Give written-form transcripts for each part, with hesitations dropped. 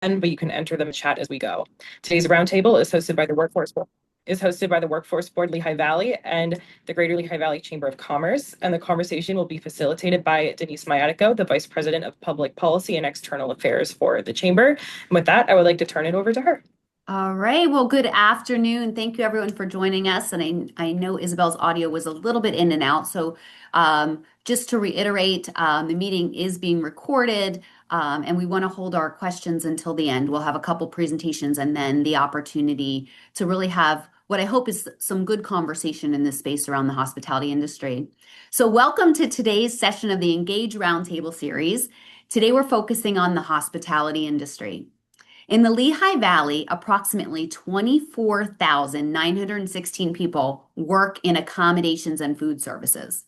but you can enter them in chat as we go. Today's roundtable is hosted by the Workforce Board Lehigh Valley and the Greater Lehigh Valley Chamber of Commerce, and the conversation will be facilitated by Denise Mayatico, the Vice President of Public Policy and External Affairs for the Chamber. And with that, I would like to turn it over to her. All right. Well, good afternoon. Thank you everyone for joining us. And I know Isabel's audio was a little bit in and out. So just to reiterate, the meeting is being recorded and we want to hold our questions until the end. We'll have a couple presentations and then the opportunity to really have what I hope is some good conversation in this space around the hospitality industry. So welcome to today's session of the Engage Roundtable series. Today we're focusing on the hospitality industry. In the Lehigh Valley, approximately 24,916 people work in accommodations and food services.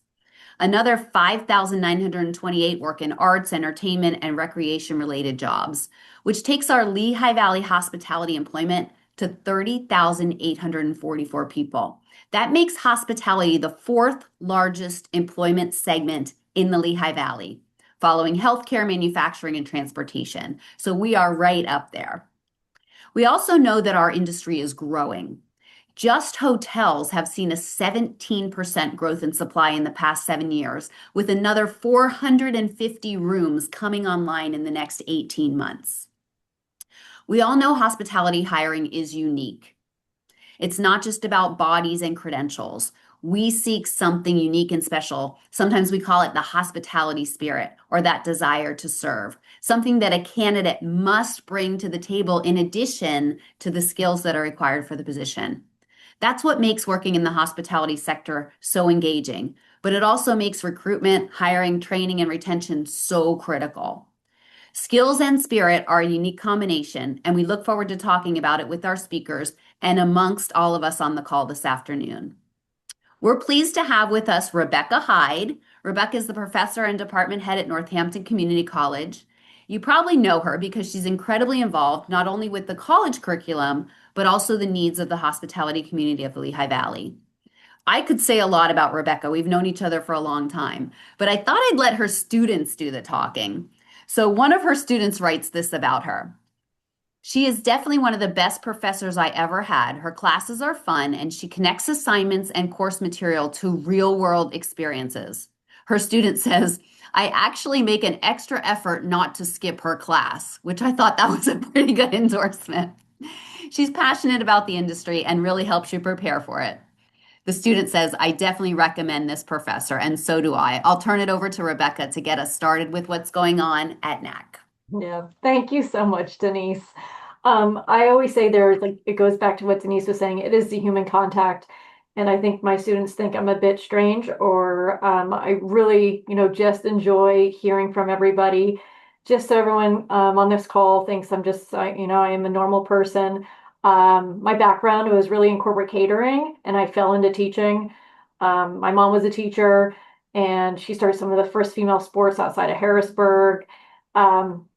Another 5,928 work in arts, entertainment, and recreation-related jobs, which takes our Lehigh Valley hospitality employment to 30,844 people. That makes hospitality the fourth largest employment segment in the Lehigh Valley, following healthcare, manufacturing, and transportation. So we are right up there. We also know that our industry is growing. Just hotels have seen a 17% growth in supply in the past 7 years, with another 450 rooms coming online in the next 18 months. We all know hospitality hiring is unique. It's not just about bodies and credentials. We seek something unique and special. Sometimes we call it the hospitality spirit or that desire to serve, something that a candidate must bring to the table in addition to the skills that are required for the position. That's what makes working in the hospitality sector so engaging, but it also makes recruitment, hiring, training, and retention so critical. Skills and spirit are a unique combination, and we look forward to talking about it with our speakers and amongst all of us on the call this afternoon. We're pleased to have with us Rebecca Hyde. Rebecca is the professor and department head at Northampton Community College. You probably know her because she's incredibly involved not only with the college curriculum, but also the needs of the hospitality community of the Lehigh Valley. I could say a lot about Rebecca. We've known each other for a long time, but I thought I'd let her students do the talking. So one of her students writes this about her. She is definitely one of the best professors I ever had. Her classes are fun, and she connects assignments and course material to real-world experiences. Her student says, I actually make an extra effort not to skip her class, which I thought that was a pretty good endorsement. She's passionate about the industry and really helps you prepare for it. The student says, I definitely recommend this professor, and so do I. I'll turn it over to Rebecca to get us started with what's going on at NAC. Yeah, thank you so much, Denise. I always say it goes back to what Denise was saying, it is the human contact. And I think my students think I'm a bit strange, or I really, just enjoy hearing from everybody. Just so everyone on this call thinks I am a normal person. My background was really in corporate catering, and I fell into teaching. My mom was a teacher, and she started some of the first female sports outside of Harrisburg.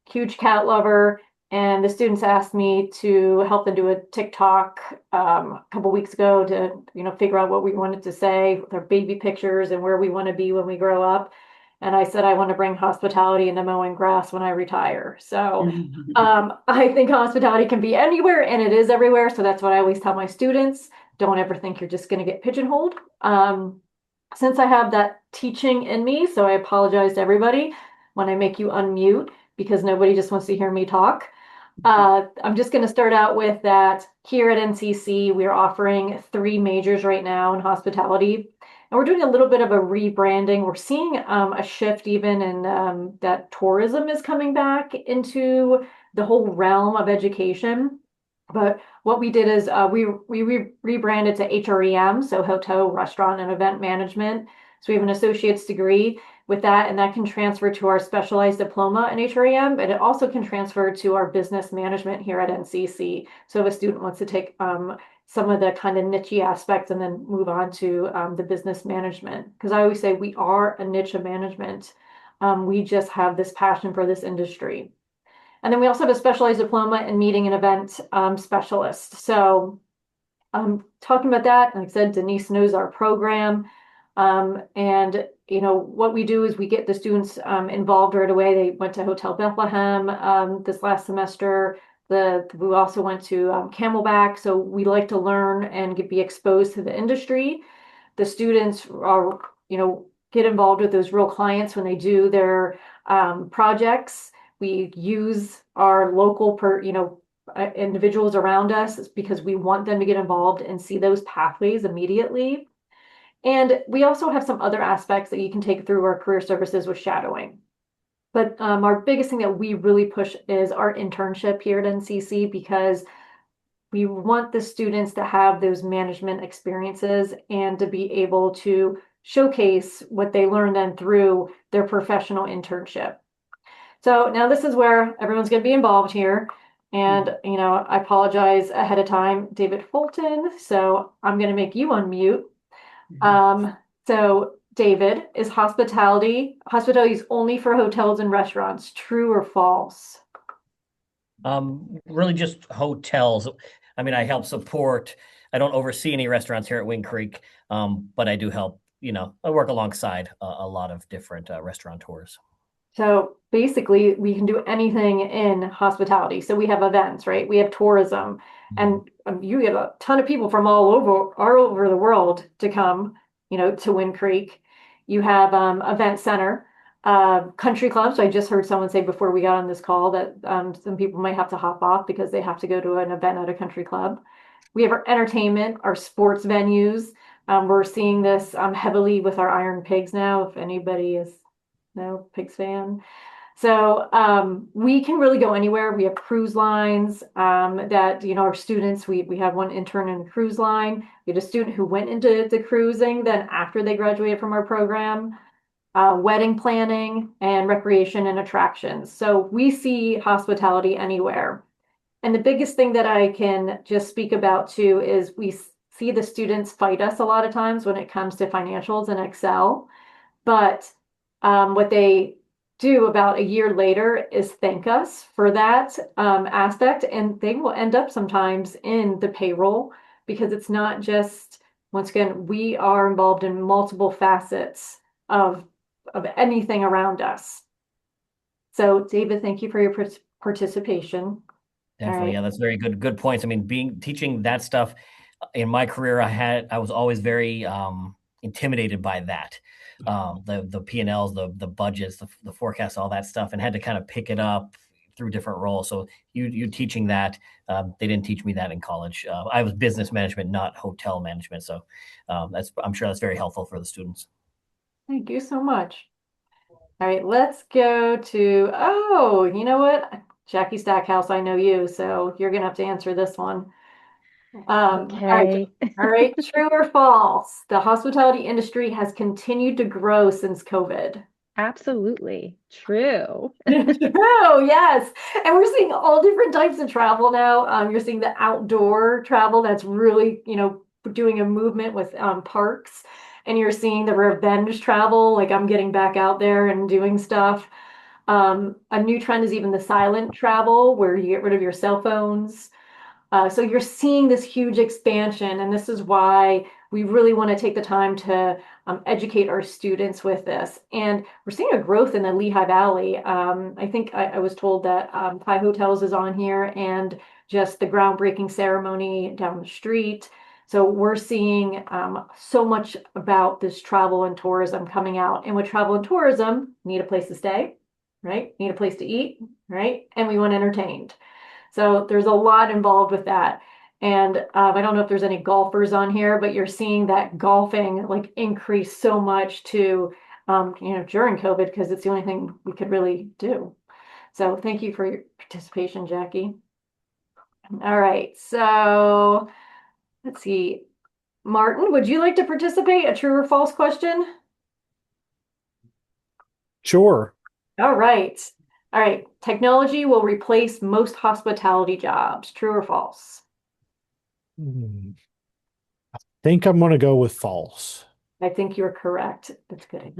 Huge cat lover. And the students asked me to help them do a TikTok a couple weeks ago to, figure out what we wanted to say with our baby pictures and where we want to be when we grow up. And I said, I want to bring hospitality into mowing grass when I retire. So I think hospitality can be anywhere, and it is everywhere. So that's what I always tell my students. Don't ever think you're just going to get pigeonholed. Since I have that teaching in me, so I apologize to everybody when I make you unmute, because nobody just wants to hear me talk. I'm just going to start out with that here at NCC, we're offering 3 majors right now in hospitality, and we're doing a little bit of a rebranding. We're seeing a shift even in that tourism is coming back into the whole realm of education. But what we did is we rebranded to HREM, so Hotel, Restaurant, and Event Management. So we have an associate's degree with that, and that can transfer to our specialized diploma in HREM, but it also can transfer to our business management here at NCC. So if a student wants to take some of the kind of niche aspects and then move on to the business management, because I always say we are a niche of management. We just have this passion for this industry. And then we also have a specialized diploma in meeting and event specialist. So talking about that, like I said, Denise knows our program. And what we do is we get the students involved right away. They went to Hotel Bethlehem this last semester. We also went to Camelback. So we like to learn and be exposed to the industry. The students are, get involved with those real clients when they do their projects. We use our local individuals around us because we want them to get involved and see those pathways immediately. And we also have some other aspects that you can take through our career services with shadowing. But our biggest thing that we really push is our internship here at NCC because we want the students to have those management experiences and to be able to showcase what they learn then through their professional internship. So now this is where everyone's going to be involved here. And, I apologize ahead of time, David Fulton. So I'm going to make you unmute. So David, is hospitality is only for hotels and restaurants, true or false? Really just hotels. I mean, I help support. I don't oversee any restaurants here at Wing Creek, but I do help. I work alongside a lot of different restaurateurs. So basically, we can do anything in hospitality. So we have events, right? We have tourism, and you get a ton of people from all over the world to come, to Wind Creek. You have event center, country clubs. So I just heard someone say before we got on this call that some people might have to hop off because they have to go to an event at a country club. We have our entertainment, our sports venues. We're seeing this heavily with our Iron Pigs now. If anybody is no Pigs fan. So we can really go anywhere. We have cruise lines that, our students, we have one intern in a cruise line. We had a student who went into the cruising then after they graduated from our program, wedding planning and recreation and attractions. So we see hospitality anywhere. And the biggest thing that I can just speak about too is we see the students fight us a lot of times when it comes to financials and Excel. But what they do about a year later is thank us for that aspect, and they will end up sometimes in the payroll because it's not just, once again, we are involved in multiple facets of anything around us. So, David, thank you for your participation. Definitely, All yeah, that's very good points. I mean, teaching that stuff in my career, I was always very intimidated by that. The P&Ls, the budgets, the forecasts, all that stuff, and had to kind of pick it up through different roles. So you teaching that, they didn't teach me that in college. I was business management, not hotel management. So I'm sure that's very helpful for the students. Thank you so much. All right, let's go to, oh, you know what? Jackie Stackhouse, I know you, so you're gonna have to answer this one. Okay. All right, true or false? The hospitality industry has continued to grow since COVID. Absolutely true. True, yes. And we're seeing all different types of travel now. You're seeing the outdoor travel that's really, doing a movement with parks. And you're seeing the revenge travel, like I'm getting back out there and doing stuff. A new trend is even the silent travel, where you get rid of your cell phones. So you're seeing this huge expansion, and this is why we really want to take the time to educate our students with this. And we're seeing a growth in the Lehigh Valley. I think I was told that Thai Hotels is on here and just the groundbreaking ceremony down the street. So we're seeing so much about this travel and tourism coming out. And with travel and tourism, need a place to stay, right? Need a place to eat, right? And we want entertained. So there's a lot involved with that. And I don't know if there's any golfers on here, but you're seeing that golfing like increase so much to, during COVID, because it's the only thing we could really do. So thank you for your participation, Jackie. All right. So let's see. Martin, would you like to participate? A true or false question? Sure. All right. All right. Technology will replace most hospitality jobs. True or false? I think I'm going to go with false. I think you're correct. That's good.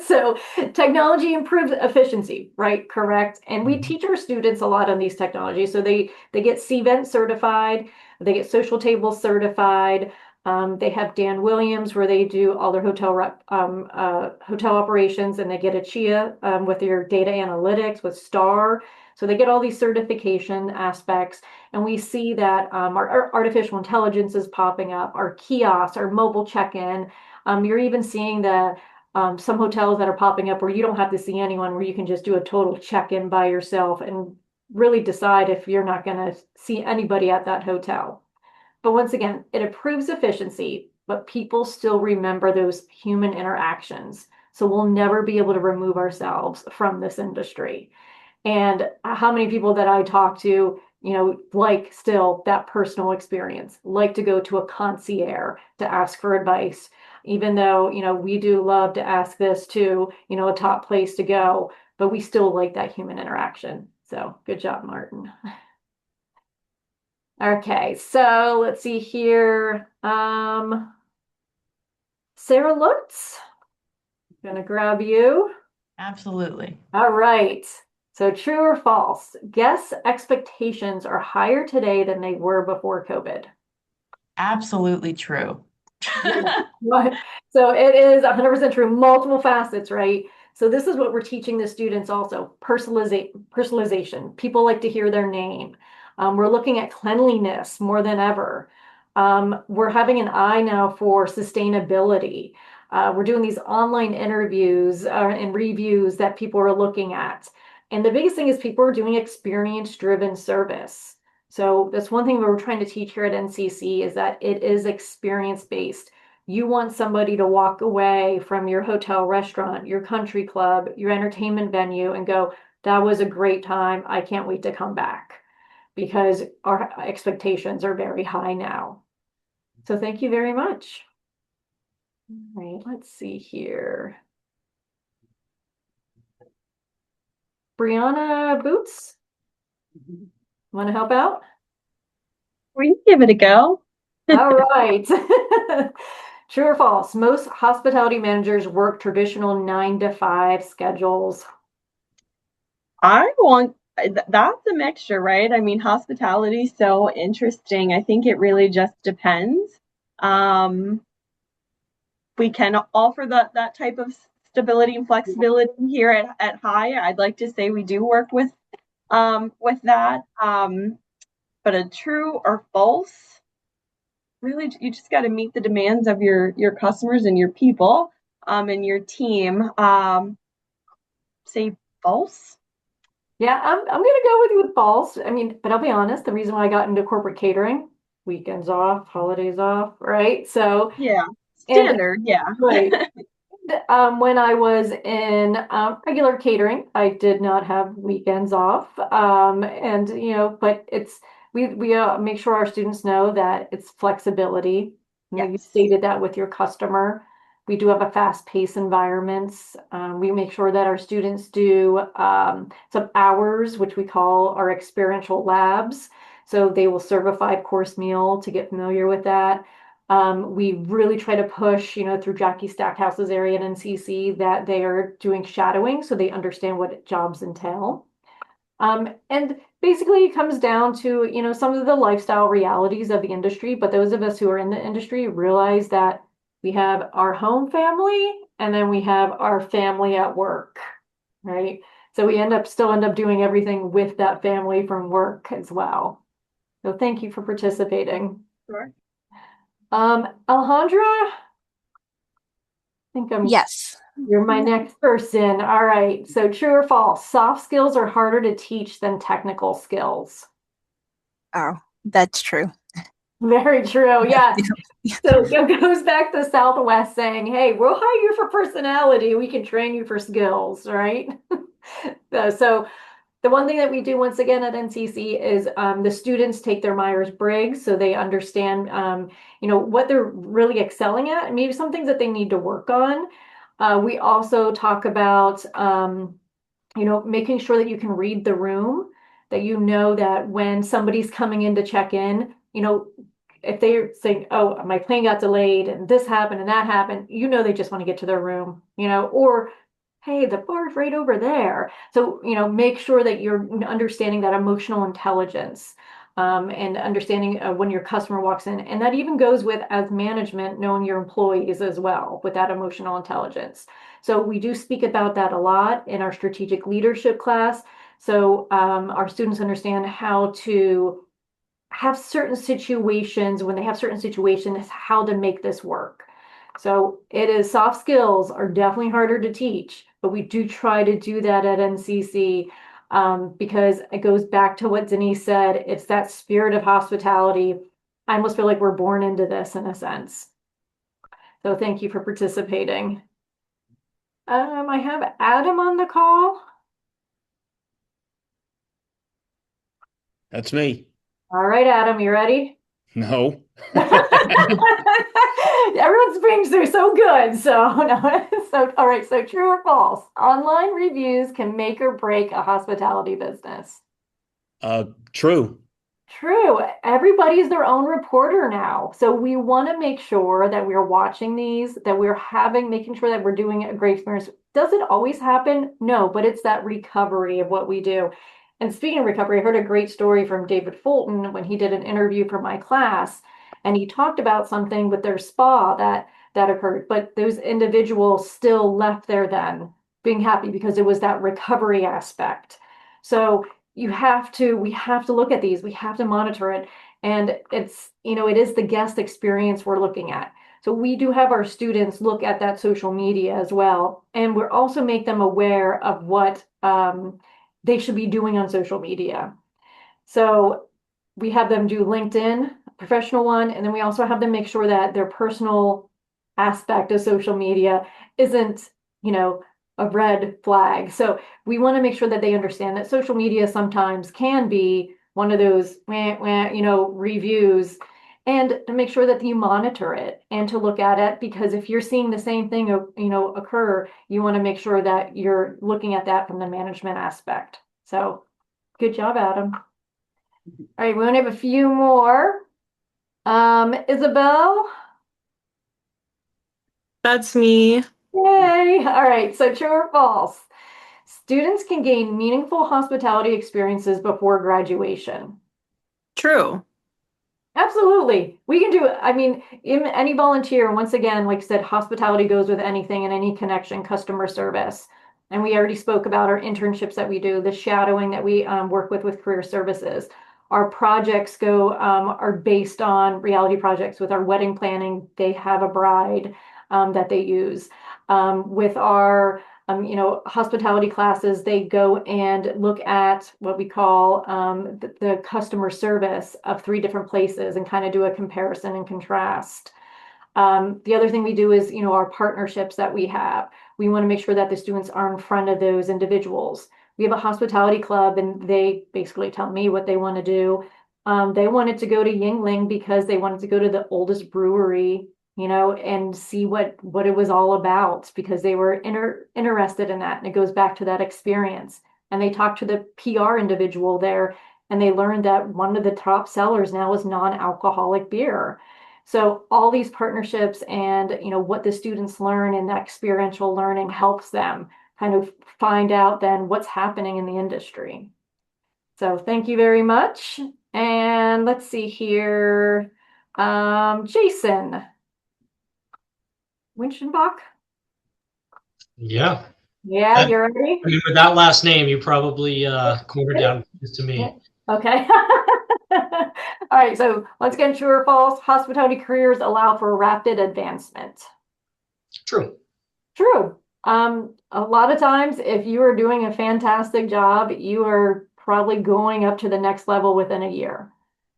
So technology improves efficiency, right? Correct. And we teach our students a lot on these technologies. So they get CVent certified, they get social tables certified. They have Dan Williams where they do all their hotel operations, and they get a CHIA with your data analytics with STAR. So they get all these certification aspects, and we see that our artificial intelligence is popping up, our kiosks, our mobile check-in. You're even seeing the some hotels that are popping up where you don't have to see anyone, where you can just do a total check-in by yourself and really decide if you're not going to see anybody at that hotel. But once again, it improves efficiency, but people still remember those human interactions. So we'll never be able to remove ourselves from this industry. And how many people that I talk to, like still that personal experience, like to go to a concierge to ask for advice, even though, we do love to ask this to, a top place to go, but we still like that human interaction. So good job, Martin. Okay, so let's see here. Sarah Lutz, gonna grab you. Absolutely. All right. So true or false? Guess expectations are higher today than they were before COVID. Absolutely true. What? So it is 100% true. Multiple facets, right? So this is what we're teaching the students also. Personalization. People like to hear their name. We're looking at cleanliness more than ever. We're having an eye now for sustainability. We're doing these online interviews and reviews that people are looking at. And the biggest thing is people are doing experience-driven service. So that's one thing we're trying to teach here at NCC is that it is experience-based. You want somebody to walk away from your hotel, restaurant, your country club, your entertainment venue and go, that was a great time. I can't wait to come back, because our expectations are very high now. So thank you very much. All right, let's see here. Brianna Boots, want to help out? We can give it a go. All right. True or false? Most hospitality managers work traditional 9 to 5 schedules. That's a mixture, right? I mean, hospitality is so interesting. I think it really just depends. We can offer that type of stability and flexibility here at High. I'd like to say we do work with that. But a true or false, really, you just got to meet the demands of your customers and your people and your team. Say false. Yeah, I'm gonna go with you with false. I mean, but I'll be honest, the reason why I got into corporate catering, weekends off, holidays off, right? So, Yeah, and standard. Yeah. right. When I was in regular catering, I did not have weekends off. And but we make sure our students know that it's flexibility. You Yes. stated that with your customer. We do have a fast-paced environments. We make sure that our students do some hours, which we call our experiential labs. So they will serve a 5-course meal to get familiar with that. We really try to push, through Jackie Stackhouse's area at NCC that they are doing shadowing so they understand what jobs entail. And basically it comes down to, some of the lifestyle realities of the industry, but those of us who are in the industry realize that we have our home family and then we have our family at work, right? So we still end up doing everything with that family from work as well. So thank you for participating. Sure. Alejandra, I think Yes. you're my next person. All right. So true or false? Soft skills are harder to teach than technical skills. Oh, that's true. Very true. Yeah. So it goes back to Southwest saying, hey, we'll hire you for personality. We can train you for skills, right? So the one thing that we do once again at NCC is the students take their Myers-Briggs so they understand, what they're really excelling at and maybe some things that they need to work on. We also talk about, making sure that you can read the room, that that when somebody's coming in to check in, if they're saying, oh, my plane got delayed and this happened and that happened, they just want to get to their room, or hey, the bar's right over there. So, make sure that you're understanding that emotional intelligence. and understanding when your customer walks in. And that even goes with, as management, knowing your employees as well with that emotional intelligence. So we do speak about that a lot in our strategic leadership class. So our students understand how to have certain situations, when they have certain situations, how to make this work. So it is, soft skills are definitely harder to teach, but we do try to do that at NCC, because it goes back to what Denise said. It's that spirit of hospitality. I almost feel like we're born into this in a sense. So thank you for participating. I have Adam on the call. That's me. All right, Adam, you ready? No. Everyone's being so good. So no. So all right. So true or false? Online reviews can make or break a hospitality business. True. True. Everybody's their own reporter now. So we want to make sure that we're watching these, that we're making sure that we're doing a great experience. Does it always happen? No, but it's that recovery of what we do. And speaking of recovery, I heard a great story from David Fulton when he did an interview for my class, and he talked about something with their spa that occurred, but those individuals still left there then being happy because it was that recovery aspect. So we have to look at these, we have to monitor it. And it's, it is the guest experience we're looking at. So we do have our students look at that social media as well. And we're also make them aware of what they should be doing on social media. So we have them do LinkedIn, professional one, and then we also have them make sure that their personal aspect of social media isn't, a red flag. So we want to make sure that they understand that social media sometimes can be one of those, reviews, and to make sure that you monitor it and to look at it, because if you're seeing the same thing, occur, you want to make sure that you're looking at that from the management aspect. So good job, Adam. All right, we want to have a few more. Isabel. That's me. Yay. All right, so true or false? Students can gain meaningful hospitality experiences before graduation. True. Absolutely. We can do it. I mean, any volunteer, once again, like I said, hospitality goes with anything and any connection, customer service. And we already spoke about our internships that we do, the shadowing that we work with career services. Our projects are based on reality projects. With our wedding planning, they have a bride that they use. With our hospitality classes, they go and look at what we call the customer service of 3 different places and kind of do a comparison and contrast. The other thing we do is, our partnerships that we have. We want to make sure that the students are in front of those individuals. We have a hospitality club, and they basically tell me what they want to do. They wanted to go to Yingling because they wanted to go to the oldest brewery, and see what it was all about, because they were interested in that. And it goes back to that experience. And they talked to the PR individual there, and they learned that one of the top sellers now is non-alcoholic beer. So all these partnerships and, what the students learn and that experiential learning helps them kind of find out then what's happening in the industry. So thank you very much. And let's see here. Jason Winchenbach. Yeah. Yeah, you're ready? I mean, with that last name, you probably cornered down to me. Okay. All right, so let's get true or false. Hospitality careers allow for rapid advancement. True. True. A lot of times, if you are doing a fantastic job, you are probably going up to the next level within a year.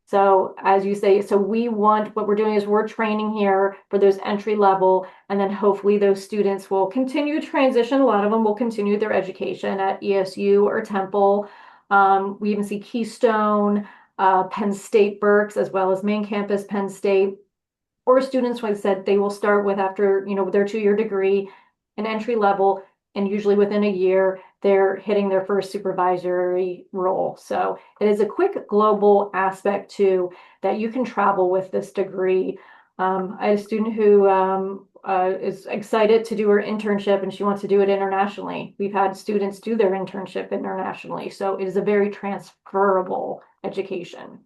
So as you say, so what we're doing is we're training here for those entry level, and then hopefully those students will continue to transition. A lot of them will continue their education at ESU or Temple. We even see Keystone, Penn State Berks, as well as main campus Penn State. Or students, like I said, they will start with, after their 2-year degree, an entry level, and usually within a year they're hitting their first supervisory role. So it is a quick global aspect too, that you can travel with this degree. I had a student who is excited to do her internship, and she wants to do it internationally. We've had students do their internship internationally, so it is a very transferable education.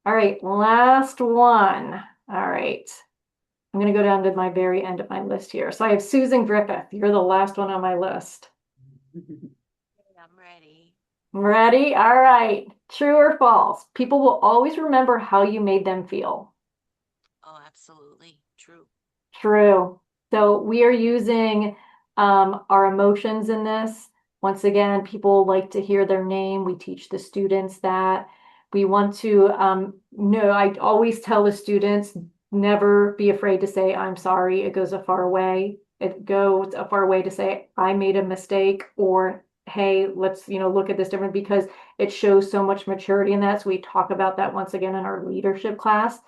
All right, last one. All right. I'm going to go down to my very end of my list here. So I have Susan Griffith. You're the last one on my list. I'm ready. Ready? All right. True or false? People will always remember how you made them feel. Oh, absolutely. True. True. So we are using our emotions in this. Once again, people like to hear their name. We teach the students that. We want to know, I always tell the students, never be afraid to say, I'm sorry. It goes a far way. It goes a far way to say, I made a mistake, or hey, let's, look at this different, because it shows so much maturity in that. So we talk about that once again in our leadership class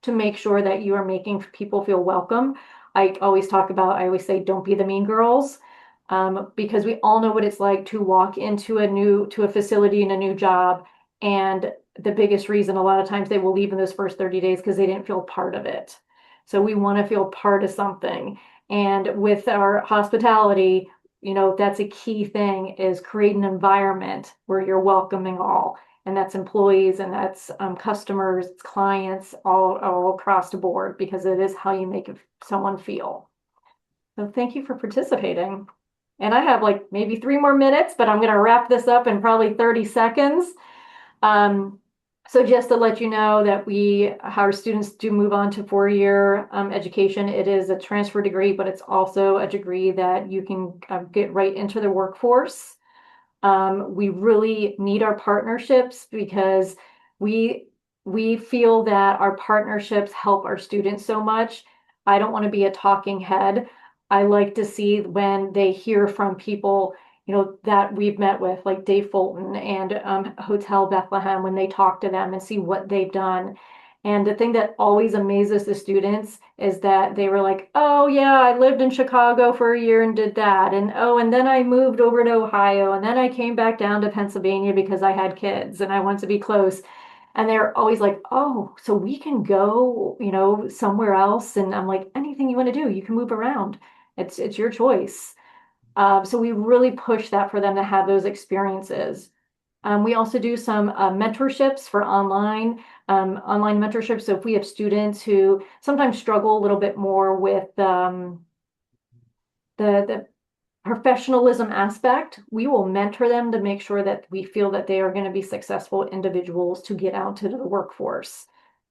to make sure that you are making people feel welcome. I always say, don't be the mean girls. Because we all know what it's like to walk into to a facility in a new job. And the biggest reason a lot of times they will leave in those first 30 days because they didn't feel part of it. So we want to feel part of something. And with our hospitality, that's a key thing, is create an environment where you're welcoming all. And that's employees, and that's customers, clients, all across the board, because it is how you make someone feel. So thank you for participating. And I have like maybe 3 more minutes, but I'm going to wrap this up in probably 30 seconds. Um, so just to let you know that our students do move on to 4-year education. It is a transfer degree, but it's also a degree that you can get right into the workforce. We really need our partnerships, because we we feel that our partnerships help our students so much. I don't want to be a talking head. I like to see when they hear from people, that we've met with, like Dave Fulton and Hotel Bethlehem, when they talk to them and see what they've done. And the thing that always amazes the students is that they were like, oh, yeah, I lived in Chicago for a year and did that. And oh, and then I moved over to Ohio. And then I came back down to Pennsylvania because I had kids and I wanted to be close. And they're always like, oh, so we can go, somewhere else. And I'm like, anything you want to do, you can move around. It's your choice. So we really push that for them to have those experiences. We also do some mentorships for online mentorships. So if we have students who sometimes struggle a little bit more with the professionalism aspect, we will mentor them to make sure that we feel that they are going to be successful individuals to get out to the workforce.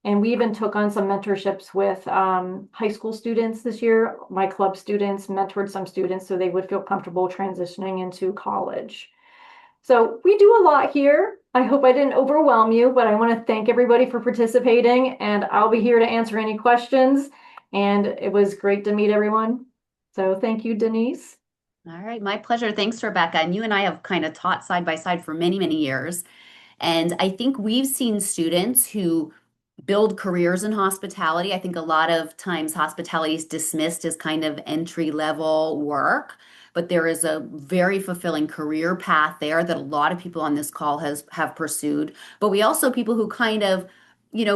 And we even took on some mentorships with high school students this year. My club students mentored some students so they would feel comfortable transitioning into college. So we do a lot here. I hope I didn't overwhelm you, but I want to thank everybody for participating, and I'll be here to answer any questions. And it was great to meet everyone. So thank you, Denise. All right, my pleasure. Thanks, Rebecca. And you and I have kind of taught side by side for many, many years. And I think we've seen students who build careers in hospitality. I think a lot of times hospitality is dismissed as kind of entry level work, but there is a very fulfilling career path there that a lot of people on this call have pursued. But we also people who kind of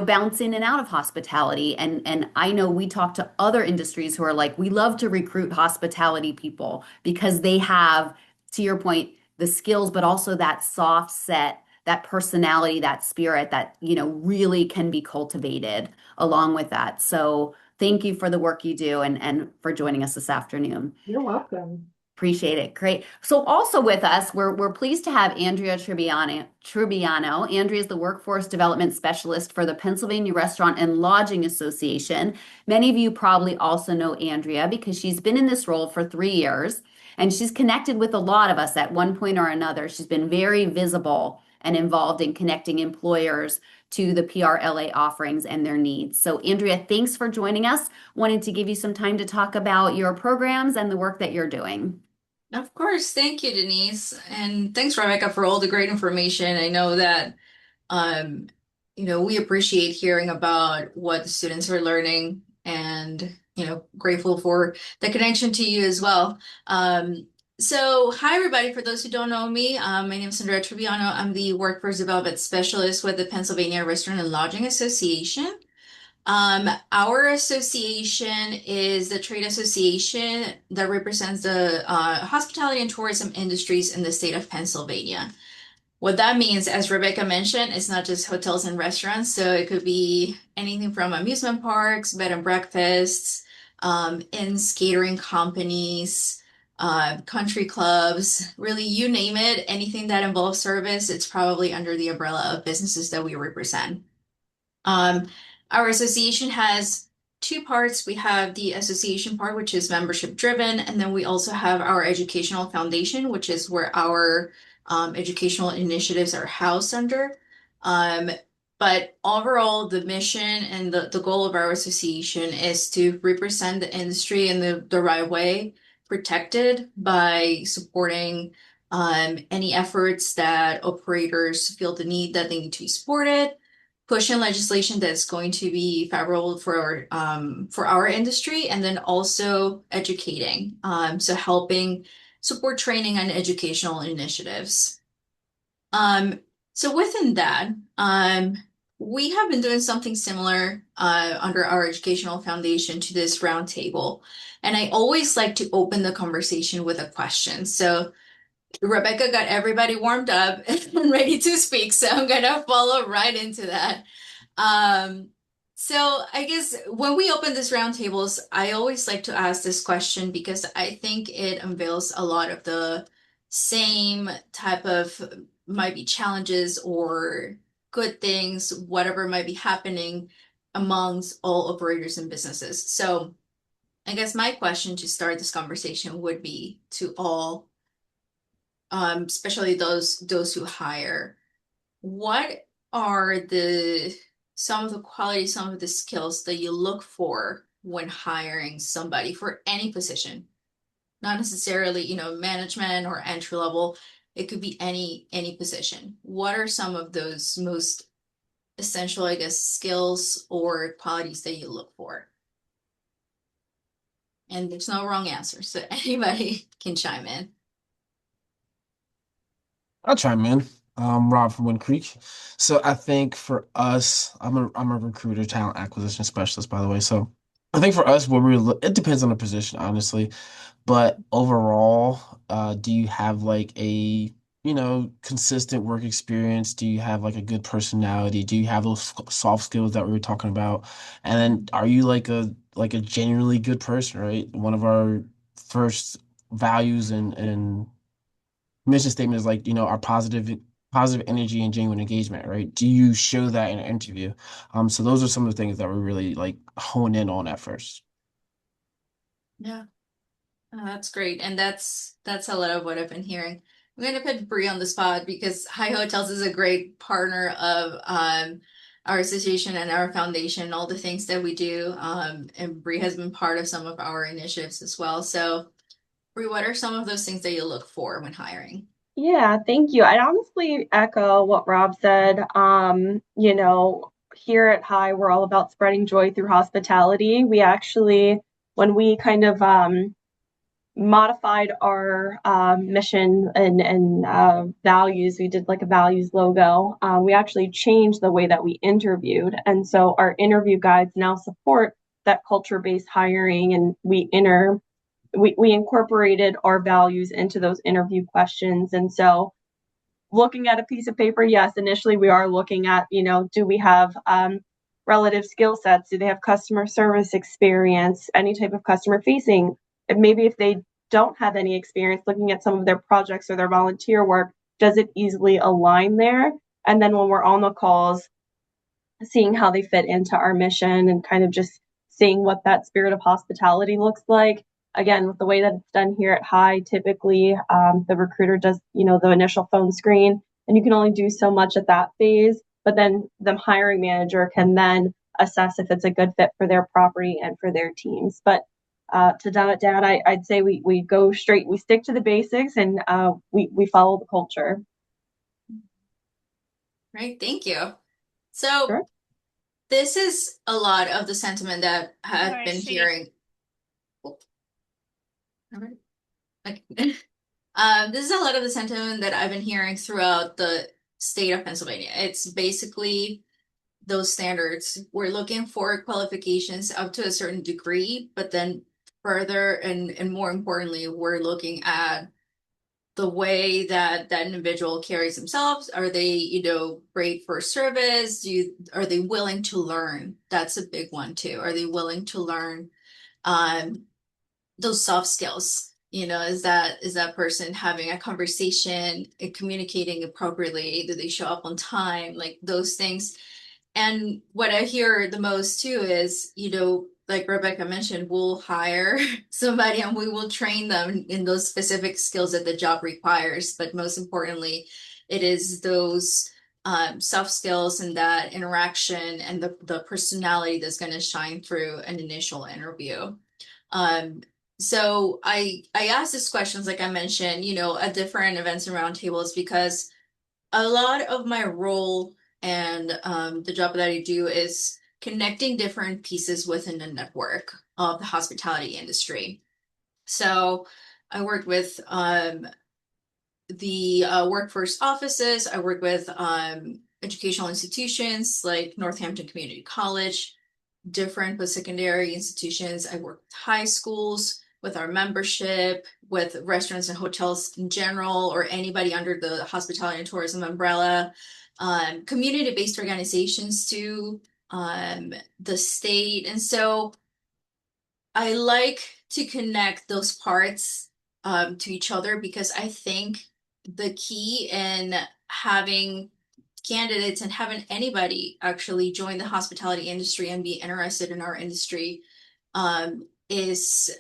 bounce in and out of hospitality. And I know we talk to other industries who are like, we love to recruit hospitality people because they have, to your point, the skills, but also that soft set, that personality, that spirit that, really can be cultivated along with that. So thank you for the work you do and for joining us this afternoon. You're welcome. Appreciate it. Great. So also with us, we're pleased to have Andrea Trubiano. Andrea is the Workforce Development Specialist for the Pennsylvania Restaurant and Lodging Association. Many of you probably also know Andrea because she's been in this role for 3 years, and she's connected with a lot of us at one point or another. She's been very visible and involved in connecting employers to the PRLA offerings and their needs. So Andrea, thanks for joining us. Wanted to give you some time to talk about your programs and the work that you're doing. Of course. Thank you, Denise. And thanks, Rebecca, for all the great information. I know that, um, we appreciate hearing about what the students are learning and, grateful for the connection to you as well. So hi, everybody. For those who don't know me, my name is Sandra Trubiano. I'm the Workforce Development Specialist with the Pennsylvania Restaurant and Lodging Association. Our association is the trade association that represents the hospitality and tourism industries in the state of Pennsylvania. What that means, as Rebecca mentioned, it's not just hotels and restaurants. So it could be anything from amusement parks, bed and breakfasts, inns, catering companies, country clubs, really, you name it, anything that involves service, it's probably under the umbrella of businesses that we represent. Um, our association has two parts. We have the association part, which is membership driven, and then we also have our educational foundation, which is where our educational initiatives are housed under. Um, but overall, the mission and the goal of our association is to represent the industry in the right way, protected by supporting any efforts that operators feel the need that they need to be supported, pushing legislation that's going to be favorable for our industry, and then also educating. So helping support training and educational initiatives. Um, so within that, we have been doing something similar under our educational foundation to this roundtable. And I always like to open the conversation with a question. So Rebecca got everybody warmed up and ready to speak, so I'm gonna follow right into that. Um, so I guess when we open these roundtables, I always like to ask this question because I think it unveils a lot of the same type of might be challenges or good things, whatever might be happening amongst all operators and businesses. So I guess my question to start this conversation would be to all, especially those who hire, what are the some of the qualities, some of the skills that you look for when hiring somebody for any position? Not necessarily, management or entry level. It could be any position. What are some of those most essential, I guess, skills or qualities that you look for? And there's no wrong answer, so anybody can chime in. I'll chime in. Rob from Wind Creek. So I think for us, I'm a recruiter, talent acquisition specialist, by the way. So I think for us, it depends on the position, honestly. But overall, do you have like a, consistent work experience? Do you have like a good personality? Do you have those soft skills that we were talking about? And then are you like a genuinely good person, right? One of our first values and mission statement is like, our positive energy and genuine engagement, right? Do you show that in an interview? So those are some of the things that we really like hone in on at first. Yeah. Oh, that's great. And that's a lot of what I've been hearing. I'm going to put Bree on the spot because High Hotels is a great partner of our association and our foundation, all the things that we do. And Bree has been part of some of our initiatives as well. So, Bree, what are some of those things that you look for when hiring? Yeah, thank you. I'd honestly echo what Rob said. Here at High, we're all about spreading joy through hospitality. We actually, when we kind of modified our mission and values, we did like a values logo. We actually changed the way that we interviewed. And so our interview guides now support that culture-based hiring, and we incorporated our values into those interview questions. And so looking at a piece of paper, yes, initially we are looking at, do we have relative skill sets? Do they have customer service experience, any type of customer facing? And maybe if they don't have any experience, looking at some of their projects or their volunteer work, does it easily align there? And then when we're on the calls, seeing how they fit into our mission and kind of just seeing what that spirit of hospitality looks like. Again, with the way that it's done here at High, typically the recruiter does, the initial phone screen, and you can only do so much at that phase. But then the hiring manager can then assess if it's a good fit for their property and for their teams. But to dumb it down, I'd say we go straight, we stick to the basics, and we follow the culture. Right, thank you. So Sure. this is a lot of the sentiment that I've been hearing. Oh, all right. Okay. This is a lot of the sentiment that I've been hearing throughout the state of Pennsylvania. It's basically those standards. We're looking for qualifications up to a certain degree, but then further and more importantly, we're looking at the way that that individual carries themselves. Are they, great for service? Are they willing to learn? That's a big one too. Are they willing to learn um, those soft skills? Is that person having a conversation and communicating appropriately? Do they show up on time? Like those things. And what I hear the most too is, like Rebecca mentioned, we'll hire somebody and we will train them in those specific skills that the job requires. But most importantly, it is those soft skills and that interaction and the personality that's going to shine through an initial interview. Um, so I asked these questions, like I mentioned, at different events and roundtables because a lot of my role and the job that I do is connecting different pieces within the network of the hospitality industry. So I work with the workforce offices. I work with educational institutions like Northampton Community College, different post-secondary institutions. I work with high schools, with our membership, with restaurants and hotels in general, or anybody under the hospitality and tourism umbrella, community-based organizations too, the state. And so I like to connect those parts to each other because I think the key in having candidates and having anybody actually join the hospitality industry and be interested in our industry is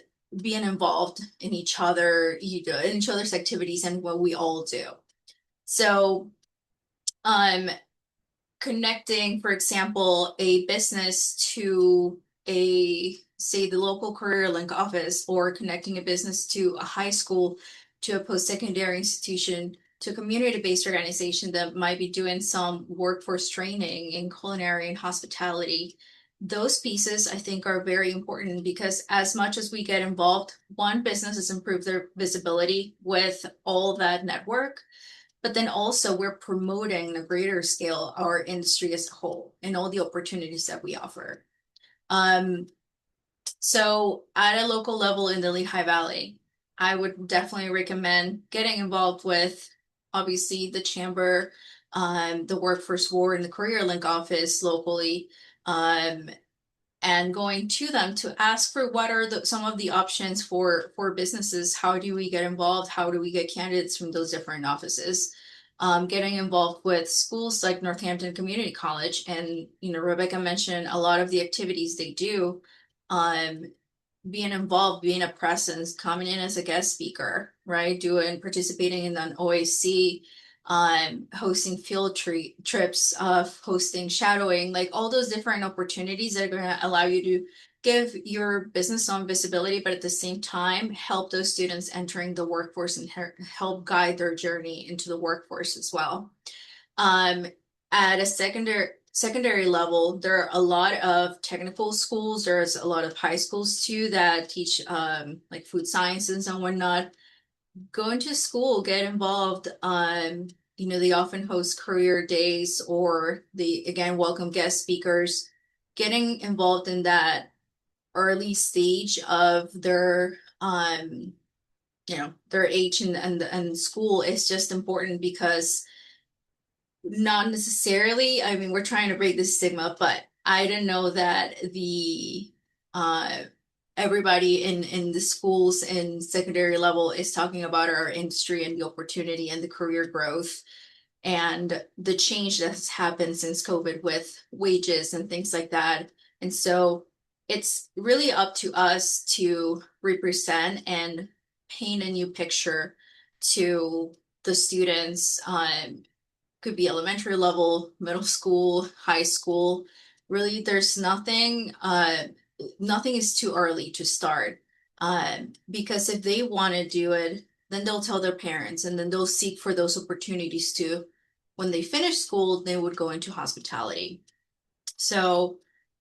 being involved in each other, in each other's activities and what we all do. So, connecting, for example, a business to say, the local career link office, or connecting a business to a high school, to a post-secondary institution, to a community-based organization that might be doing some workforce training in culinary and hospitality. Those pieces I think are very important because as much as we get involved, one, businesses improve their visibility with all that network, but then also we're promoting a greater scale our industry as a whole and all the opportunities that we offer. So at a local level in the Lehigh Valley, I would definitely recommend getting involved with obviously the chamber, the workforce board and the career link office locally, and going to them to ask for what are some of the options for businesses. How do we get involved? How do we get candidates from those different offices? Getting involved with schools like Northampton Community College, and Rebecca mentioned a lot of the activities they do. Being involved, being a presence, coming in as a guest speaker, right? Participating in an OAC, hosting field trips, hosting shadowing, like all those different opportunities that are going to allow you to give your business some visibility, but at the same time, help those students entering the workforce and help guide their journey into the workforce as well. At a secondary level, there are a lot of technical schools. There's a lot of high schools too that teach like food sciences and whatnot. Going to school, get involved. They often host career days or they again welcome guest speakers. Getting involved in that early stage of their their age and school is just important because not necessarily, I mean, we're trying to break this stigma, but I didn't know that the everybody in the schools and secondary level is talking about our industry and the opportunity and the career growth and the change that's happened since COVID with wages and things like that. And so it's really up to us to represent and paint a new picture to the students. Could be elementary level, middle school, high school. Really, there's nothing is too early to start. Because if they want to do it, then they'll tell their parents and then they'll seek for those opportunities too. When they finish school, they would go into hospitality. So,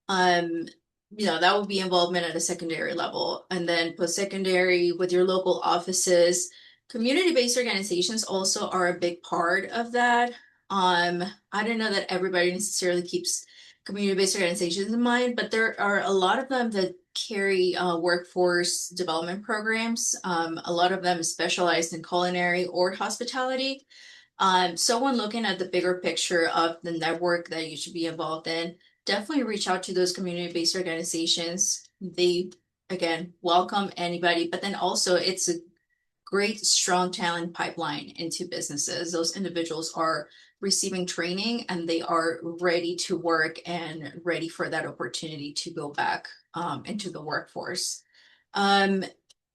that would be involvement at a secondary level. And then post-secondary with your local offices, community-based organizations also are a big part of that. I don't know that everybody necessarily keeps community-based organizations in mind, but there are a lot of them that carry workforce development programs. A lot of them specialized in culinary or hospitality. Someone looking at the bigger picture of the network that you should be involved in, definitely reach out to those community-based organizations. They, again, welcome anybody, but then also it's a great, strong talent pipeline into businesses. Those individuals are receiving training and they are ready to work and ready for that opportunity to go back into the workforce. And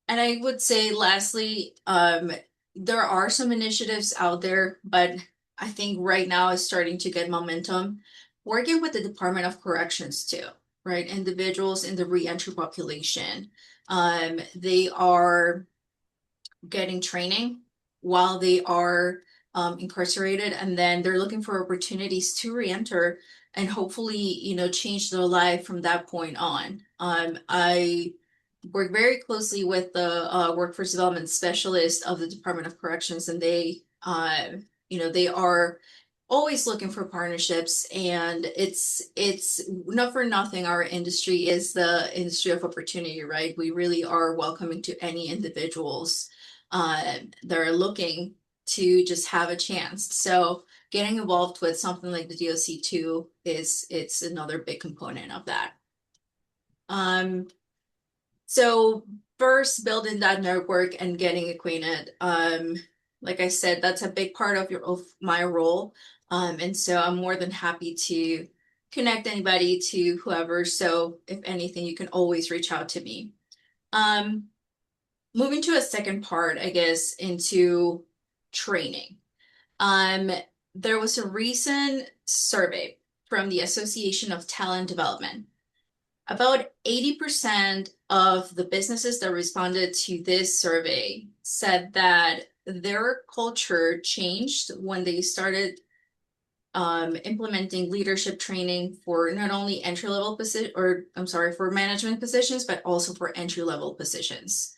I would say lastly, there are some initiatives out there, but I think right now is starting to get momentum. Working with the Department of Corrections too, right? Individuals in the reentry population. They are getting training while they are incarcerated, and then they're looking for opportunities to reenter and hopefully, change their life from that point on. I work very closely with the workforce development specialist of the Department of Corrections, and they are always looking for partnerships, and it's not for nothing. Our industry is the industry of opportunity, right? We really are welcoming to any individuals that are looking to just have a chance. So getting involved with something like the DOC too it's another big component of that. So first building that network and getting acquainted. Like I said, that's a big part of my role. And so I'm more than happy to connect anybody to whoever. So if anything, you can always reach out to me. Moving to a second part, I guess, into training. There was a recent survey from the Association of Talent Development. About 80% of the businesses that responded to this survey said that their culture changed when they started implementing leadership training for not only entry-level for management positions, but also for entry-level positions.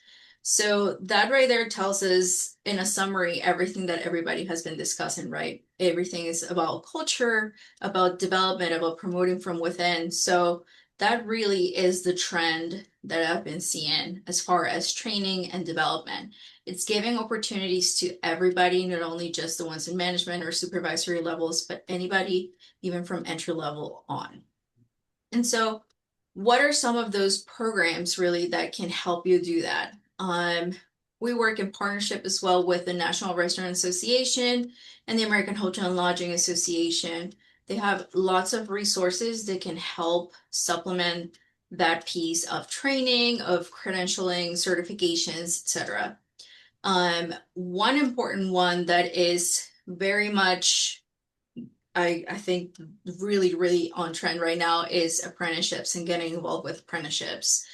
So that right there tells us, in a summary, everything that everybody has been discussing, right? Everything is about culture, about development, about promoting from within. So that really is the trend that I've been seeing as far as training and development. It's giving opportunities to everybody, not only just the ones in management or supervisory levels, but anybody, even from entry level on. And so what are some of those programs really that can help you do that? We work in partnership as well with the National Restaurant Association and the American Hotel and Lodging Association. They have lots of resources that can help supplement that piece of training, of credentialing, certifications, etc. One important one that is very much, I think, really, really on trend right now is apprenticeships and getting involved with apprenticeships.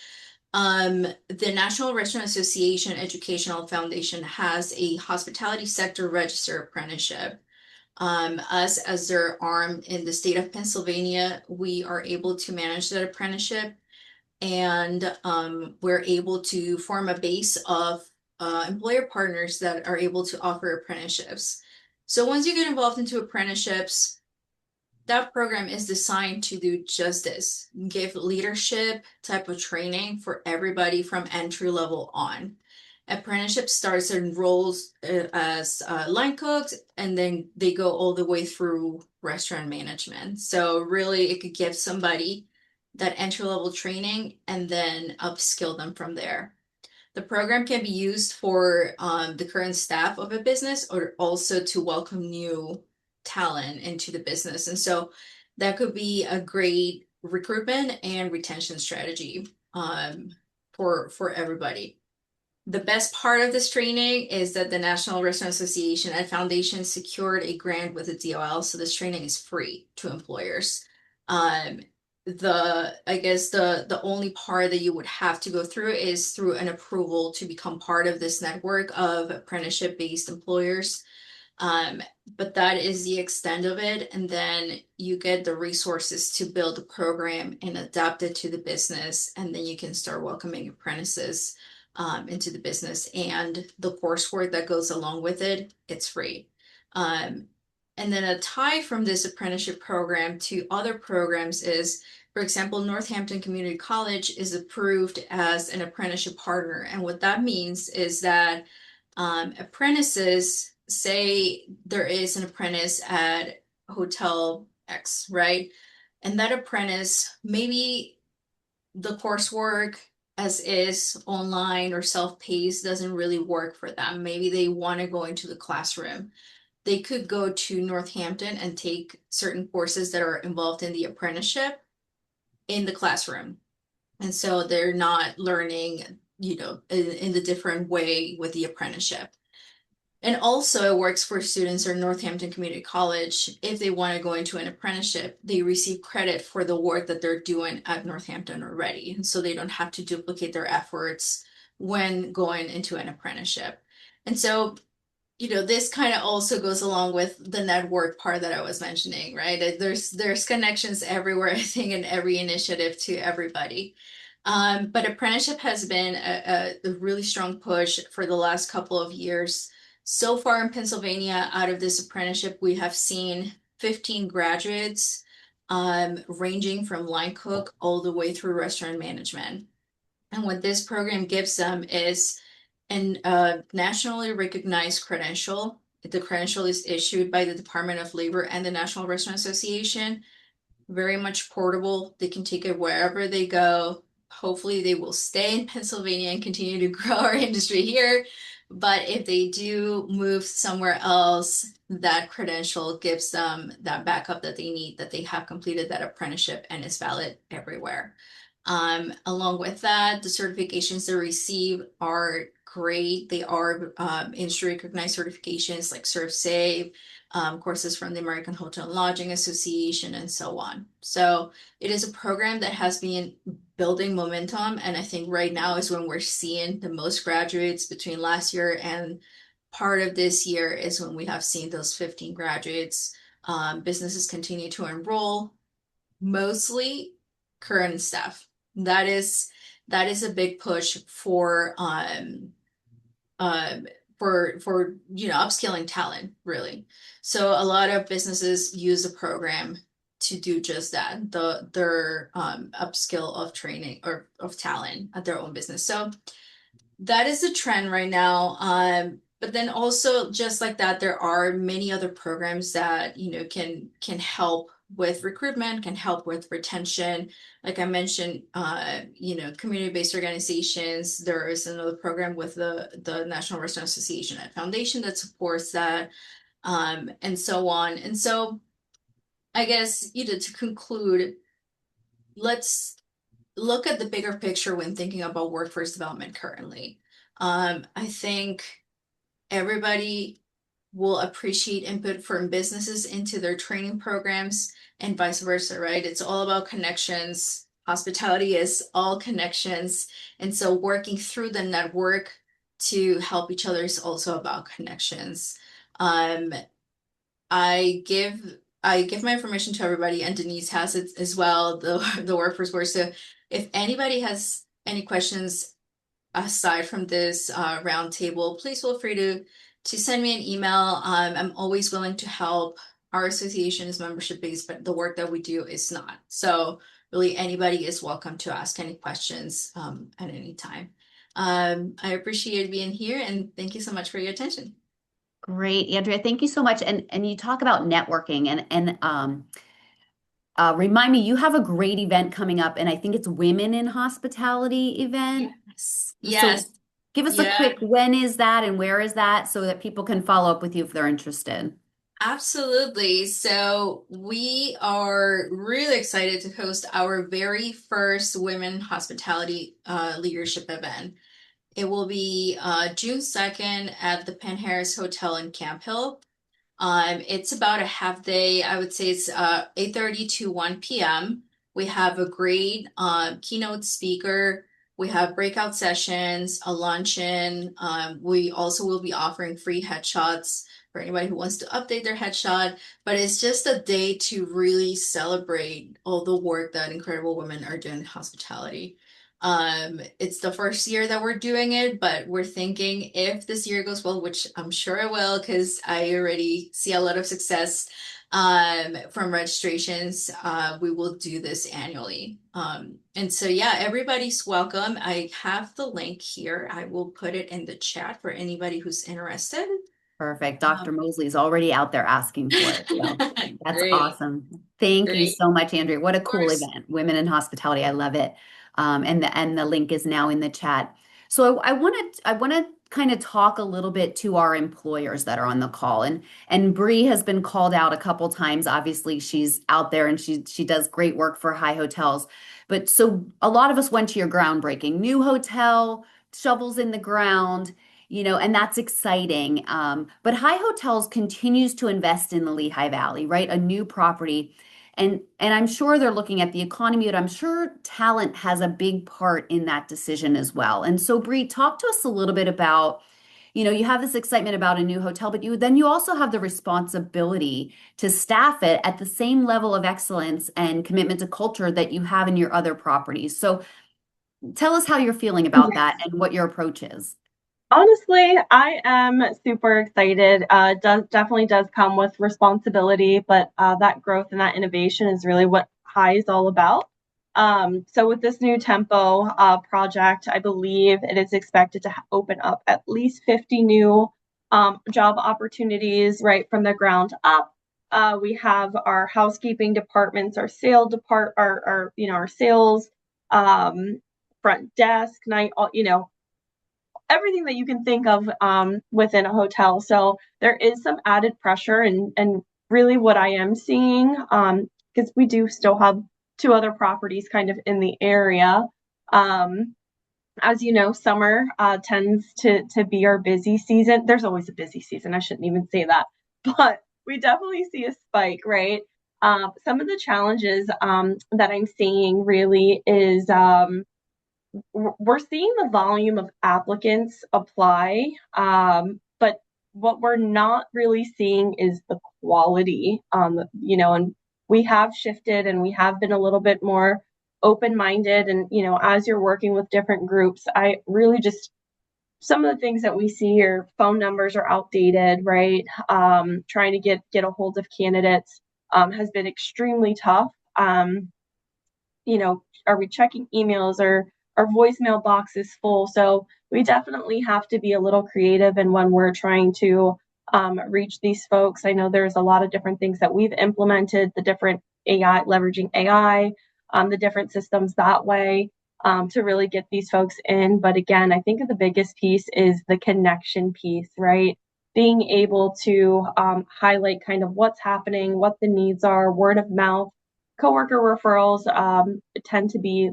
The National Restaurant Association Educational Foundation has a hospitality sector register apprenticeship. Us, as their arm in the state of Pennsylvania, we are able to manage that apprenticeship, and we're able to form a base of employer partners that are able to offer apprenticeships. So once you get involved into apprenticeships, that program is designed to do just this, give leadership type of training for everybody from entry level on. Apprenticeship starts in roles as line cooks, and then they go all the way through restaurant management. So really, it could give somebody that entry level training and then upskill them from there. The program can be used for the current staff of a business, or also to welcome new talent into the business. And so that could be a great recruitment and retention strategy for everybody. The best part of this training is that the National Restaurant Association and Foundation secured a grant with the DOL, so this training is free to employers. I guess the only part that you would have to go through is through an approval to become part of this network of apprenticeship-based employers. But that is the extent of it. And then you get the resources to build a program and adapt it to the business. And then you can start welcoming apprentices into the business, and the coursework that goes along with it, it's free. And And then a tie from this apprenticeship program to other programs is, for example, Northampton Community College is approved as an apprenticeship partner. And what that means is that apprentices, say there is an apprentice at Hotel X, right? And that apprentice, maybe the coursework as is online or self-paced doesn't really work for them. Maybe they want to go into the classroom. They could go to Northampton and take certain courses that are involved in the apprenticeship in the classroom. And so they're not learning, in the different way with the apprenticeship. And also, it works for students at Northampton Community College. If they want to go into an apprenticeship, they receive credit for the work that they're doing at Northampton already. And so they don't have to duplicate their efforts when going into an apprenticeship. And so, this kind of also goes along with the network part that I was mentioning, right? There's connections everywhere, I think, in every initiative to everybody. But apprenticeship has been a really strong push for the last couple of years. So far in Pennsylvania, out of this apprenticeship, we have seen 15 graduates, ranging from line cook all the way through restaurant management. And what this program gives them is a nationally recognized credential. The credential is issued by the Department of Labor and the National Restaurant Association. Very much portable. They can take it wherever they go. Hopefully, they will stay in Pennsylvania and continue to grow our industry here. But if they do move somewhere else, that credential gives them that backup that they need, that they have completed that apprenticeship and is valid everywhere. Along with that, the certifications they receive are great. They are industry recognized certifications like ServSafe, courses from the American Hotel and Lodging Association, and so on. So it is a program that has been building momentum, and I think right now is when we're seeing the most graduates. Between last year and part of this year is when we have seen those 15 graduates. Businesses continue to enroll, mostly current staff. That is a big push for upskilling talent, really. So a lot of businesses use the program to do just that, their upskill of training or of talent at their own business. So that is the trend right now. But then also, just like that, there are many other programs that can help with recruitment, can help with retention. Like I mentioned, community-based organizations. There is another program with the National Restaurant Association and Foundation that supports that, and so on. And so, I guess, to conclude, let's look at the bigger picture when thinking about workforce development currently. I think everybody will appreciate input from businesses into their training programs and vice versa, right? It's all about connections. Hospitality is all connections. And so working through the network to help each other is also about connections. I give my information to everybody, and Denise has it as well, the workforce board. So if anybody has any questions aside from this roundtable, please feel free to send me an email. I'm always willing to help. Our association is membership based, but the work that we do is not. So really anybody is welcome to ask any questions at any time. I appreciate being here, and thank you so much for your attention. Great, Andrea. Thank you so much. And you talk about networking and remind me, you have a great event coming up, and I think it's Women in Hospitality event. Yes. So give us a quick, when is that and where is that, so that people can follow up with you if they're interested. Absolutely. So we are really excited to host our very first Women Hospitality Leadership event. It will be June 2nd at the Penn Harris Hotel in Camp Hill. It's about a half day. I would say it's 8:30 to 1 p.m. We have a great keynote speaker. We have breakout sessions, a luncheon. We also will be offering free headshots for anybody who wants to update their headshot. But it's just a day to really celebrate all the work that incredible women are doing in hospitality. It's the first year that we're doing it, but we're thinking if this year goes well, which I'm sure it will, because I already see a lot of success from registrations, we will do this annually. And so, yeah, everybody's welcome. I have the link here. I will put it in the chat for anybody who's interested. Perfect. Dr. Mosley's already out there asking for it. So that's Great. awesome. Thank you Great. so much, Andrea. What a Of cool course. event. Women in Hospitality. I love it. And the link is now in the chat. So I want to kind of talk a little bit to our employers that are on the call. And Bree has been called out a couple times. Obviously, she's out there and she does great work for High Hotels. But so a lot of us went to your groundbreaking new hotel, shovels in the ground, and that's exciting. But High Hotels continues to invest in the Lehigh Valley, right? A new property. And I'm sure they're looking at the economy, but I'm sure talent has a big part in that decision as well. And so, Bree, talk to us a little bit about, you have this excitement about a new hotel, but you also have the responsibility to staff it at the same level of excellence and commitment to culture that you have in your other properties. So tell us how you're feeling about that and what your approach is. Honestly, I am super excited. Definitely does come with responsibility, but that growth and that innovation is really what High is all about. So with this new Tempo project, I believe it is expected to open up at least 50 new job opportunities right from the ground up. We have our housekeeping departments, our our sales, front desk, night, everything that you can think of within a hotel. So there is some added pressure, and really what I am seeing, because we do still have two other properties kind of in the area. As you know, summer tends to be our busy season. There's always a busy season. I shouldn't even say that, but we definitely see a spike, right? Some of the challenges that I'm seeing really is we're seeing the volume of applicants apply, but what we're not really seeing is the quality. And we have shifted and we have been a little bit more open-minded. And as you're working with different groups, I really just some of the things that we see are phone numbers are outdated, right? Trying to get a hold of candidates has been extremely tough. Are we checking emails or our voicemail box is full? So we definitely have to be a little creative. And when we're trying to reach these folks, I know there's a lot of different things that we've implemented, the different AI, leveraging AI, the different systems that way to really get these folks in. But again, I think the biggest piece is the connection piece, right? Being able to highlight kind of what's happening, what the needs are, word of mouth, coworker referrals tend to be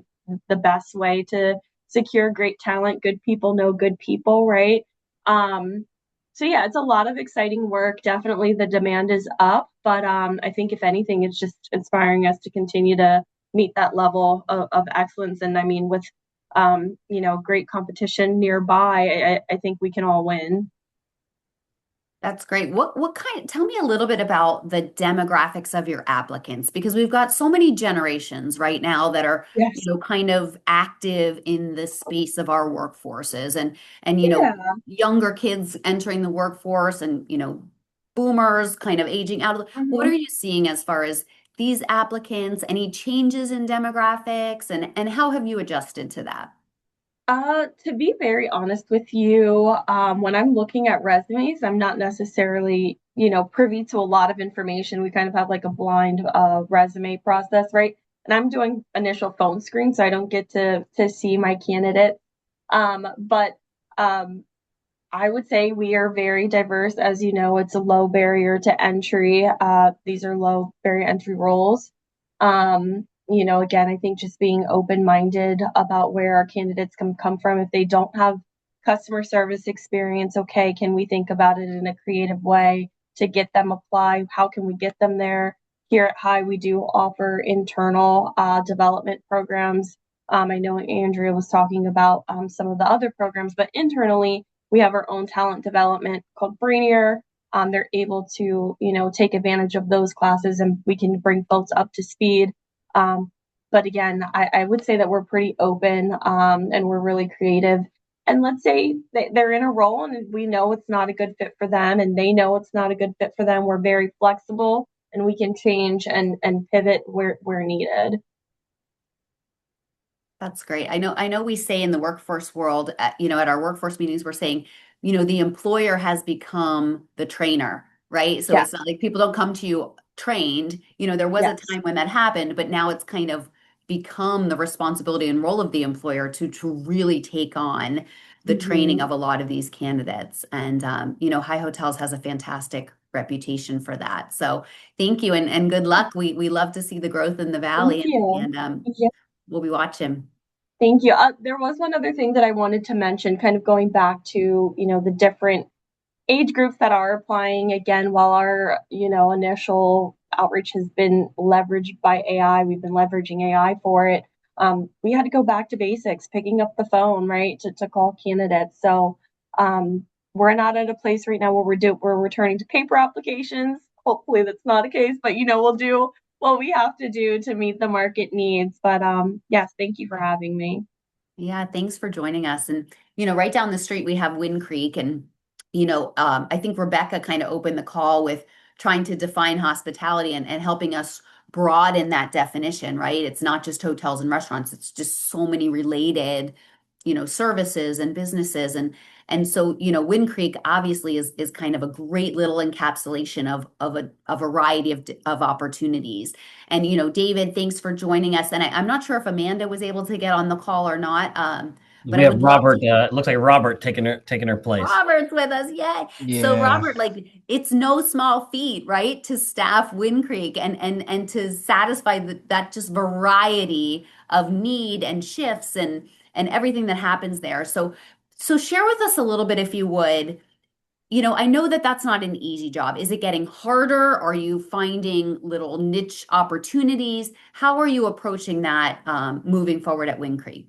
the best way to secure great talent. Good people know good people, right? So yeah, it's a lot of exciting work. Definitely the demand is up, but I think if anything, it's just inspiring us to continue to meet that level of excellence. And I mean, with great competition nearby, I think we can all win. That's great. Tell me a little bit about the demographics of your applicants, because we've got so many generations right now that are, Yes. kind of active in the space of our workforces and Yeah. younger kids entering the workforce and, boomers kind of aging out of what are Mhm. you seeing as far as these applicants, any changes in demographics and how have you adjusted to that? To be very honest with you, when I'm looking at resumes, I'm not necessarily, privy to a lot of information. We kind of have like a blind resume process, right? And I'm doing initial phone screen, so I don't get to see my candidate. But I would say we are very diverse. As you know, it's a low barrier to entry. These are low barrier entry roles. Again, I think just being open-minded about where our candidates can come from. If they don't have customer service experience, okay, can we think about it in a creative way to get them apply? How can we get them there? Here at High, we do offer internal development programs. I know Andrea was talking about some of the other programs, but internally, we have our own talent development called Brainier. They're able to, take advantage of those classes and we can bring folks up to speed. But again, I would say that we're pretty open, and we're really creative. And let's say they're in a role and we know it's not a good fit for them and they know it's not a good fit for them. We're very flexible and we can change and pivot where needed. That's great. I know we say in the workforce world, at our workforce meetings, we're saying, the employer has become the trainer, right? So Yes, it's not like people don't come to you trained. There was a yes. time when that happened, but now it's kind of become the responsibility and role of the employer to really take on the training Mhm. of a lot of these candidates. And High Hotels has a fantastic reputation for that. So thank you and good luck. We love to see the growth in the Thank valley you. and Yeah, we'll be watching. thank you. There was one other thing that I wanted to mention, kind of going back to, the different age groups that are applying. Again, while our initial outreach has been leveraged by AI, we've been leveraging AI for it. We had to go back to basics, picking up the phone, right, to call candidates. So we're not at a place right now where we're returning to paper applications. Hopefully that's not the case, but we'll do what we have to do to meet the market needs. But yes, thank you for having me. Yeah, thanks for joining us. And, right down the street, we have Wind Creek. And, I think Rebecca kind of opened the call with trying to define hospitality and helping us broaden that definition, right? It's not just hotels and restaurants, it's just so many related, services and businesses. And so, Wind Creek obviously is kind of a great little encapsulation of a variety of opportunities. And, David, thanks for joining us. And I'm not sure if Amanda was able to get on the call or not, but We I have would love Robert. to. It looks like Robert taking her place. Robert's with us, yay! So, Yeah. Robert, like it's no small feat, right, to staff Wind Creek and to satisfy that just variety of need and shifts and everything that happens there. So share with us a little bit, if you would. I know that that's not an easy job. Is it getting harder? Are you finding little niche opportunities? How are you approaching that moving forward at Wind Creek?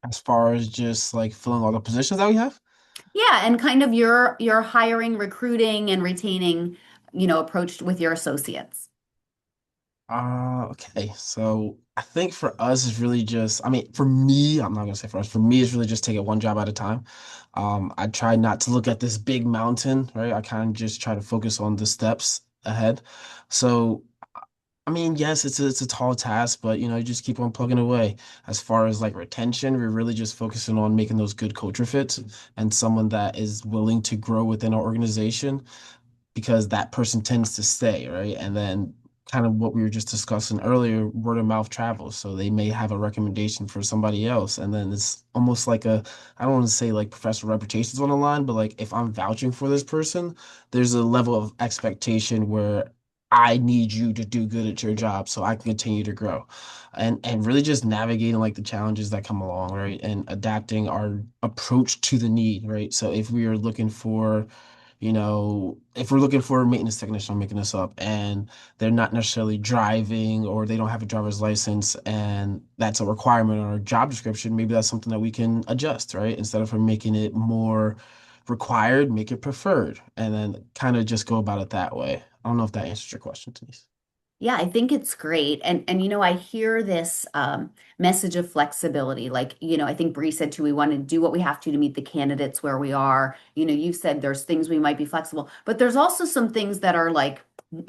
As far as just like filling all the positions that we have. Yeah, and kind of your hiring, recruiting, and retaining, approach with your associates. Okay. So I think for us it's really just, I mean, for me, I'm not gonna say for us, for me it's really just take it one job at a time. I try not to look at this big mountain, right? I kind of just try to focus on the steps ahead. So I mean, yes, it's a tall task, but you just keep on plugging away. As far as like retention, we're really just focusing on making those good culture fits and someone that is willing to grow within our organization because that person tends to stay, right? And then kind of what we were just discussing earlier, word of mouth travels. So they may have a recommendation for somebody else. And then it's almost like I don't want to say like professional reputations on the line, but like if I'm vouching for this person, there's a level of expectation where I need you to do good at your job so I can continue to grow. And really just navigating like the challenges that come along, right? And adapting our approach to the need, right? So if we are looking for if we're looking for a maintenance technician, I'm making this up, and they're not necessarily driving or they don't have a driver's license, and that's a requirement on our job description, maybe that's something that we can adjust, right? Instead of making it more required, make it preferred, and then kind of just go about it that way. I don't know if that answers your question, Denise. Yeah, I think it's great. And I hear this message of flexibility. Like, I think Bree said too, we want to do what we have to meet the candidates where we are. You said there's things we might be flexible, but there's also some things that are like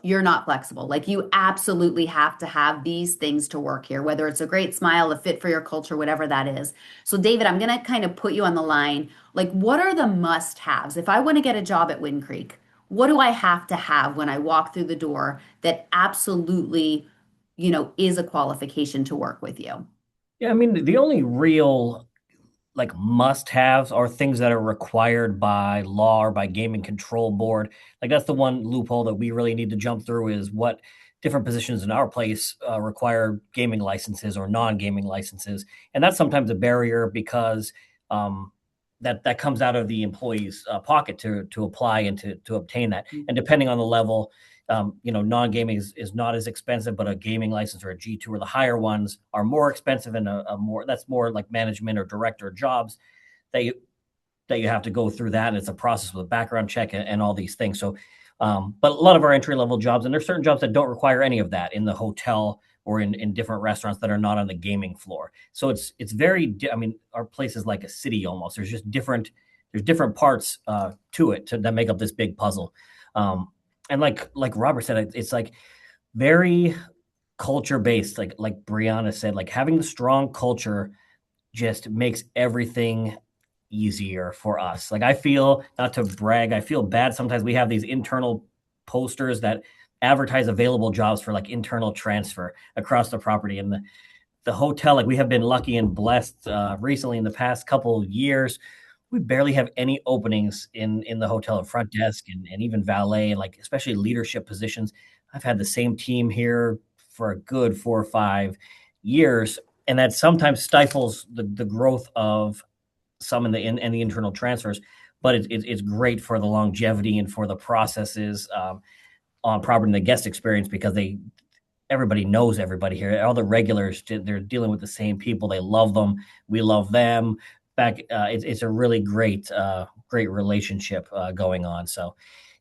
you're not flexible. Like you absolutely have to have these things to work here, whether it's a great smile, a fit for your culture, whatever that is. So, David, I'm gonna kind of put you on the line. Like, what are the must-haves? If I want to get a job at Wind Creek, what do I have to have when I walk through the door that absolutely, is a qualification to work with you? Yeah, I mean, the only real like must-haves are things that are required by law or by gaming control board. Like that's the one loophole that we really need to jump through is what different positions in our place require gaming licenses or non-gaming licenses, and that's sometimes a barrier because that comes out of the employee's pocket to apply and to obtain that. And depending on the level, non-gaming is not as expensive, but a gaming license or a G2 or the higher ones are more expensive and a more that's more like management or director jobs that you have to go through that. And it's a process with a background check and all these things. So, but a lot of our entry level jobs, and there's certain jobs that don't require any of that in the hotel or in different restaurants that are not on the gaming floor. So it's very, I mean, our place is like a city almost. There's different parts to it that make up this big puzzle. And like Robert said, it's like very culture based. Like Brianna said, like having the strong culture just makes everything easier for us. Like I feel, not to brag, I feel bad sometimes we have these internal posters that advertise available jobs for like internal transfer across the property. And the hotel, like we have been lucky and blessed recently in the past couple of years. We barely have any openings in the hotel at front desk and even valet and like especially leadership positions. I've had the same team here for a good 4 or 5 years, and that sometimes stifles the growth of some in the internal transfers. But it's great for the longevity and for the processes on property and the guest experience because everybody knows everybody here. All the regulars, they're dealing with the same people. They love them. We love them. It's a really great relationship going on. So,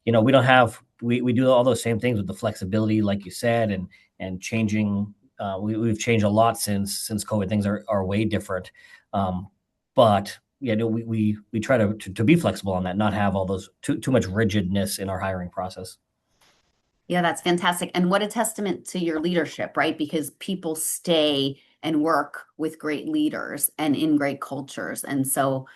we don't have we do all those same things with the flexibility, like you said, and changing. We've changed a lot since COVID. Things are way different. But we try to be flexible on that, not have all those too much rigidness in our hiring process. Yeah, that's fantastic. And what a testament to your leadership, right? Because people stay and work with great leaders and in great cultures. And so,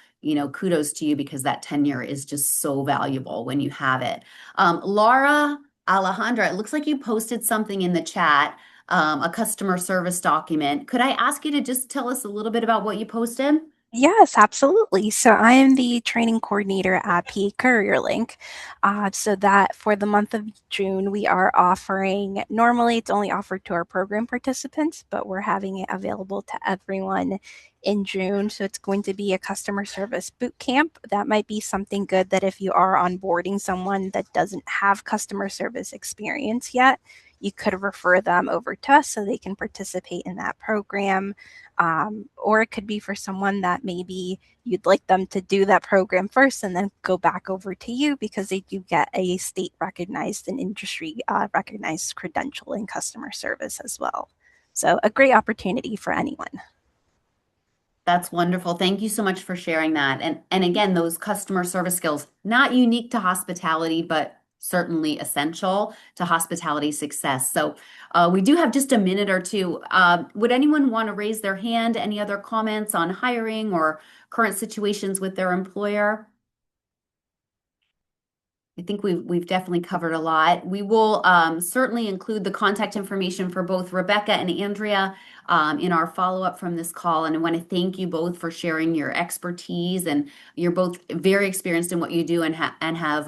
kudos to you because that tenure is just so valuable when you have it. Laura Alejandra, it looks like you posted something in the chat, a customer service document. Could I ask you to just tell us a little bit about what you posted? Yes, absolutely. So I am the training coordinator at PA Career Link. So that for the month of June, we are offering, normally it's only offered to our program participants, but we're having it available to everyone in June. So it's going to be a customer service boot camp. That might be something good that if you are onboarding someone that doesn't have customer service experience yet, you could refer them over to us so they can participate in that program. Or it could be for someone that maybe you'd like them to do that program first and then go back over to you because they do get a state recognized and industry recognized credential in customer service as well. So a great opportunity for anyone. That's wonderful. Thank you so much for sharing that. And again, those customer service skills, not unique to hospitality, but certainly essential to hospitality success. So we do have just a minute or two. Would anyone want to raise their hand? Any other comments on hiring or current situations with their employer? I think we've definitely covered a lot. We will certainly include the contact information for both Rebecca and Andrea in our follow-up from this call. And I want to thank you both for sharing your expertise. And you're both very experienced in what you do and have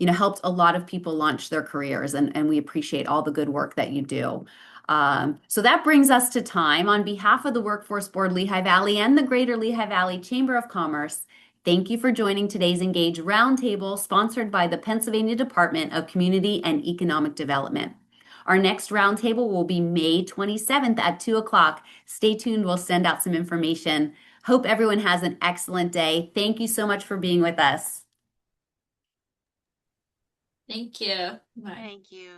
helped a lot of people launch their careers. And we appreciate all the good work that you do. So that brings us to time. On behalf of the Workforce Board Lehigh Valley and the Greater Lehigh Valley Chamber of Commerce, thank you for joining today's Engage Roundtable, sponsored by the Pennsylvania Department of Community and Economic Development. Our next roundtable will be May 27th at 2 o'clock. Stay tuned. We'll send out some information. Hope everyone has an excellent day. Thank you so much for being with us. Thank you. Thank you.